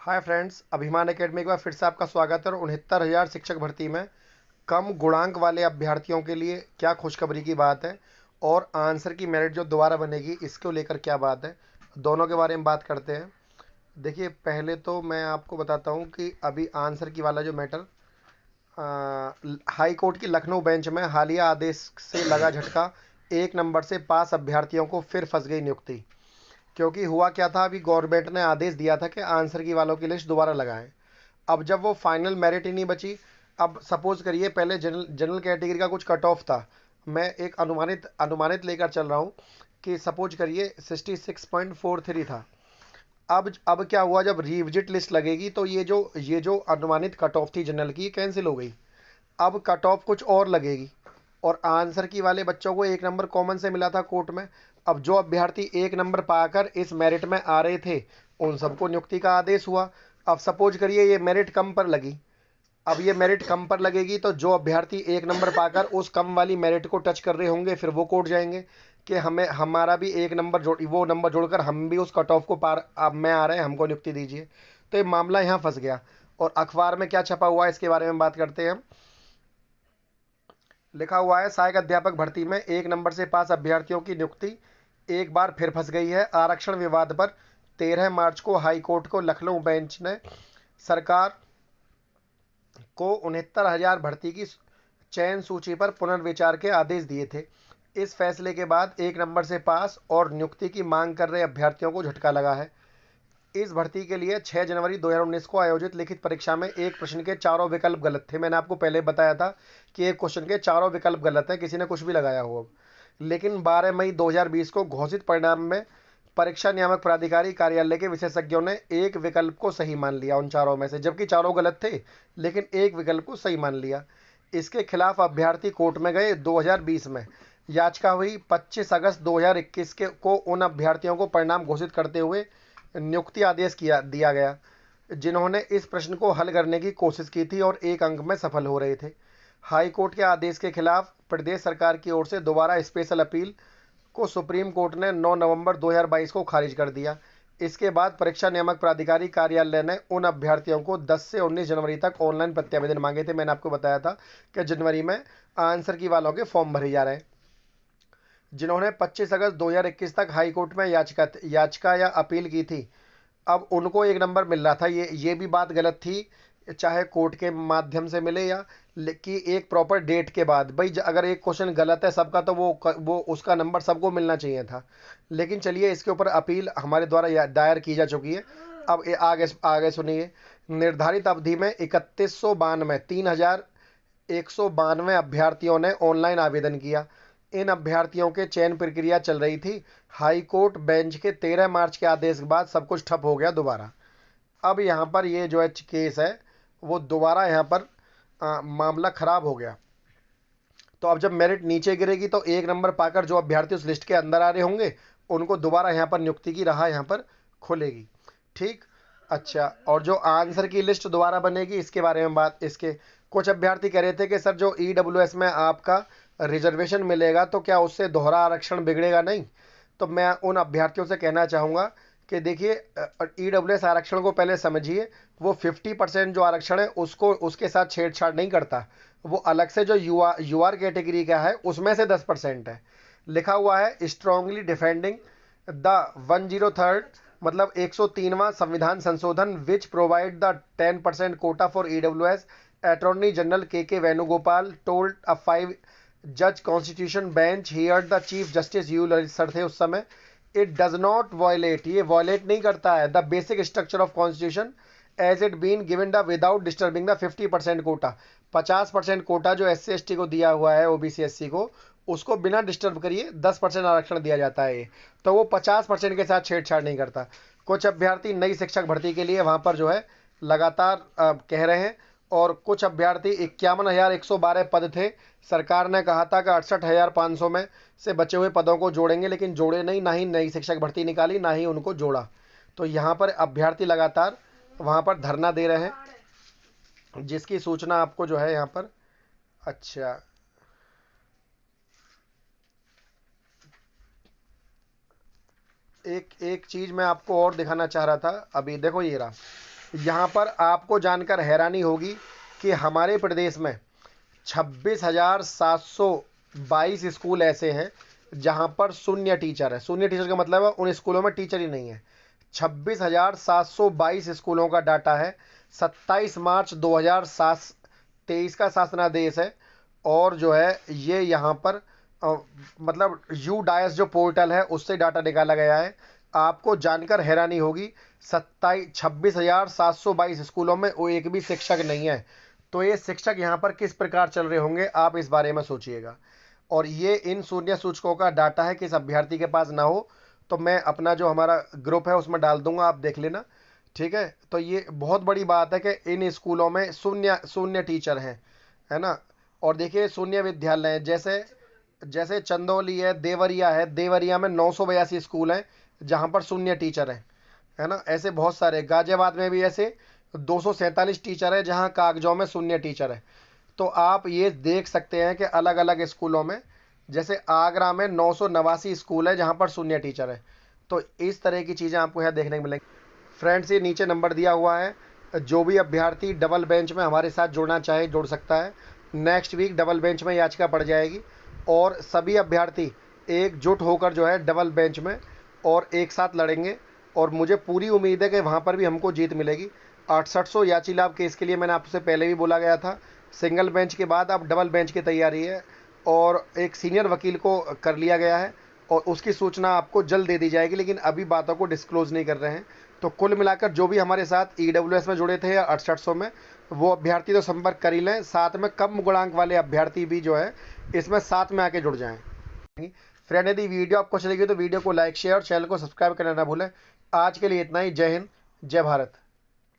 Hi friends, अभिमान academy के बाद फिर से आपका स्वागत है। और 69,000 शिक्षक भर्ती में कम गुणांक वाले अभ्यर्थियों के लिए क्या खुशखबरी की बात है, और आंसर की मेरिट जो दोबारा बनेगी इसको लेकर क्या बात है, दोनों के बारे में बात करते हैं। देखिए, पहले तो मैं आपको बताता हूँ कि अभी आंसर की वाला जो मैटर, हाई कोर्ट की लखनऊ बेंच में हालिया आदेश से लगा झटका। एक नंबर से पास अभ्यर्थियों को फिर फंस गई नियुक्ति। क्योंकि हुआ क्या था, अभी गवर्नमेंट ने आदेश दिया था कि आंसर की वालों की लिस्ट दोबारा लगाएं। अब जब वो फाइनल मेरिट ही नहीं बची, अब सपोज करिए पहले जनरल जनरल कैटेगरी का कुछ कट ऑफ था। मैं एक अनुमानित अनुमानित लेकर चल रहा हूँ कि सपोज करिए 66.43 था। अब क्या हुआ, जब रिविजिट लिस्ट लगेगी तो ये जो अनुमानित कट ऑफ थी जनरल की, कैंसिल हो गई। अब कट ऑफ कुछ और लगेगी। और आंसर की वाले बच्चों को एक नंबर कॉमन से मिला था कोर्ट में। अब जो अभ्यर्थी एक नंबर पाकर इस मेरिट में आ रहे थे, उन सबको नियुक्ति का आदेश हुआ। अब सपोज करिए ये मेरिट कम पर लगी। अब ये मेरिट कम पर लगेगी तो जो अभ्यर्थी एक नंबर पाकर उस कम वाली मेरिट को टच कर रहे होंगे, फिर वो कोर्ट जाएंगे कि हमें हमारा भी एक नंबर जोड़, वो नंबर जोड़कर हम भी उस कट ऑफ को पार, अब मैं आ रहे हैं, हमको नियुक्ति दीजिए। तो ये मामला यहाँ फंस गया। और अखबार में क्या छपा हुआ है इसके बारे में बात करते हैं हम। लिखा हुआ है, सहायक अध्यापक भर्ती में एक नंबर से पास अभ्यर्थियों की नियुक्ति एक बार फिर फंस गई है। आरक्षण विवाद पर 13 मार्च को हाईकोर्ट को लखनऊ बेंच ने सरकार को 69,000 भर्ती की चयन सूची पर पुनर्विचार के आदेश दिए थे। इस फैसले के बाद एक नंबर से पास और नियुक्ति की मांग कर रहे अभ्यर्थियों को झटका लगा है। इस भर्ती के लिए 6 जनवरी 2019 को आयोजित लिखित परीक्षा में एक प्रश्न के चारों विकल्प गलत थे। मैंने आपको पहले बताया था कि एक क्वेश्चन के चारों विकल्प गलत है, किसी ने कुछ भी लगाया हो। अब लेकिन 12 मई 2020 को घोषित परिणाम में परीक्षा नियामक प्राधिकारी कार्यालय के विशेषज्ञों ने एक विकल्प को सही मान लिया उन चारों में से, जबकि चारों गलत थे, लेकिन एक विकल्प को सही मान लिया। इसके खिलाफ अभ्यर्थी कोर्ट में गए। 2020 में याचिका हुई। 25 अगस्त 2021 को उन अभ्यर्थियों को परिणाम घोषित करते हुए नियुक्ति आदेश दिया गया जिन्होंने इस प्रश्न को हल करने की कोशिश की थी और एक अंक में सफल हो रहे थे। हाई कोर्ट के आदेश के खिलाफ प्रदेश सरकार की ओर से दोबारा स्पेशल अपील को सुप्रीम कोर्ट ने 9 नवंबर 2022 को खारिज कर दिया। इसके बाद परीक्षा नियामक प्राधिकारी कार्यालय ने उन अभ्यर्थियों को 10 से 19 जनवरी तक ऑनलाइन प्रत्यावेदन मांगे थे। मैंने आपको बताया था कि जनवरी में आंसर की वालों के फॉर्म भरे जा रहे हैं। जिन्होंने 25 अगस्त 2021 तक हाई कोर्ट में याचिका या अपील की थी, अब उनको एक नंबर मिल रहा था। ये भी बात गलत थी, चाहे कोर्ट के माध्यम से मिले या कि एक प्रॉपर डेट के बाद। भाई अगर एक क्वेश्चन गलत है सबका, तो वो उसका नंबर सबको मिलना चाहिए था। लेकिन चलिए, इसके ऊपर अपील हमारे द्वारा दायर की जा चुकी है। अब आगे आगे सुनिए। निर्धारित अवधि में 3192 अभ्यर्थियों ने ऑनलाइन आवेदन किया। इन अभ्यर्थियों के चयन प्रक्रिया चल रही थी। हाई कोर्ट बेंच के 13 मार्च के आदेश के बाद सब कुछ ठप हो गया दोबारा। अब यहाँ पर ये जो है केस है, वो दोबारा यहाँ पर मामला खराब हो गया। तो अब जब मेरिट नीचे गिरेगी तो एक नंबर पाकर जो अभ्यर्थी उस लिस्ट के अंदर आ रहे होंगे, उनको दोबारा यहाँ पर नियुक्ति की राह यहाँ पर खुलेगी। ठीक। अच्छा, और जो आंसर की लिस्ट दोबारा बनेगी इसके बारे में बात, इसके कुछ अभ्यर्थी कह रहे थे कि सर जो ईडब्ल्यूएस में आपका रिजर्वेशन मिलेगा तो क्या उससे दोहरा आरक्षण बिगड़ेगा नहीं। तो मैं उन अभ्यर्थियों से कहना चाहूँगा कि देखिए, ईडब्ल्यूएस आरक्षण को पहले समझिए। वो 50% जो आरक्षण है उसको, उसके साथ छेड़छाड़ नहीं करता। वो अलग से जो यूआर कैटेगरी का है उसमें से 10% है। लिखा हुआ है, स्ट्रांगली डिफेंडिंग द 103rd, मतलब 103वां संविधान संशोधन which provide the 10% quota for EWS, attorney general K Venugopal told a 5 जज constitution bench here the chief justice U Lalit sir थे उस समय। इट डज नॉट वायलेट, ये वायलेट नहीं करता है the basic structure of constitution as it been given the without disturbing the 50% quota. 50% quota जो S C S T को दिया हुआ है, ओबीसी एस सी को, उसको बिना डिस्टर्ब करिए 10% आरक्षण दिया जाता है। ये तो वो 50% के साथ छेड़छाड़ नहीं करता। कुछ अभ्यर्थी नई शिक्षक भर्ती के लिए वहां पर जो है लगातार कह रहे हैं। और कुछ अभ्यर्थी 51,112 पद थे। सरकार ने कहा था कि 68,500 में से बचे हुए पदों को जोड़ेंगे, लेकिन जोड़े नहीं, ना ही नई शिक्षक भर्ती निकाली, ना ही उनको जोड़ा। तो यहाँ पर अभ्यर्थी लगातार वहाँ पर धरना दे रहे हैं, जिसकी सूचना आपको जो है यहाँ पर। अच्छा, एक एक चीज़ मैं आपको और दिखाना चाह रहा था। अभी देखो ये रहा, यहाँ पर आपको जानकर हैरानी होगी कि हमारे प्रदेश में 26,722 स्कूल ऐसे हैं जहाँ पर शून्य टीचर है। शून्य टीचर का मतलब है उन स्कूलों में टीचर ही नहीं है। 26,722 स्कूलों का डाटा है। 27 मार्च 2023 का शासनादेश है। और जो है ये यहाँ पर मतलब UDAIS जो पोर्टल है उससे डाटा निकाला गया है। आपको जानकर हैरानी होगी 26,722 स्कूलों में वो एक भी शिक्षक नहीं है। तो ये शिक्षक यहाँ पर किस प्रकार चल रहे होंगे, आप इस बारे में सोचिएगा। और ये इन शून्य सूचकों का डाटा है, किस अभ्यर्थी के पास ना हो तो मैं अपना जो हमारा ग्रुप है उसमें डाल दूंगा, आप देख लेना, ठीक है। तो ये बहुत बड़ी बात है कि इन स्कूलों में शून्य शून्य टीचर हैं, है ना। और देखिए शून्य विद्यालय हैं, जैसे जैसे चंदौली है, देवरिया है। देवरिया में 982 स्कूल हैं जहाँ पर शून्य टीचर हैं, है ना। ऐसे बहुत सारे, गाजियाबाद में भी ऐसे 247 टीचर है जहाँ कागजों में शून्य टीचर है। तो आप ये देख सकते हैं कि अलग अलग स्कूलों में, जैसे आगरा में 989 स्कूल है जहाँ पर शून्य टीचर है। तो इस तरह की चीज़ें आपको यहाँ देखने को मिलेंगी। फ्रेंड्स, ये नीचे नंबर दिया हुआ है, जो भी अभ्यर्थी डबल बेंच में हमारे साथ जुड़ना चाहे जुड़ सकता है। नेक्स्ट वीक डबल बेंच में याचिका पड़ जाएगी और सभी अभ्यर्थी एकजुट होकर जो है डबल बेंच में और एक साथ लड़ेंगे। और मुझे पूरी उम्मीद है कि वहाँ पर भी हमको जीत मिलेगी। 6800 याची लाभ केस के लिए मैंने आपसे पहले भी बोला गया था। सिंगल बेंच के बाद अब डबल बेंच की तैयारी है और एक सीनियर वकील को कर लिया गया है और उसकी सूचना आपको जल्द दे दी जाएगी, लेकिन अभी बातों को डिस्क्लोज नहीं कर रहे हैं। तो कुल मिलाकर जो भी हमारे साथ EWS में जुड़े थे 6800 में, वो अभ्यर्थी तो संपर्क कर ही लें। साथ में कम गुणांक वाले अभ्यर्थी भी जो है इसमें साथ में आके जुड़ जाएं। फ्रेंड, यदि वीडियो आपको अच्छी लगी तो वीडियो को लाइक, शेयर और चैनल को सब्सक्राइब करना ना भूलें। आज के लिए इतना ही। जय हिंद, जय भारत।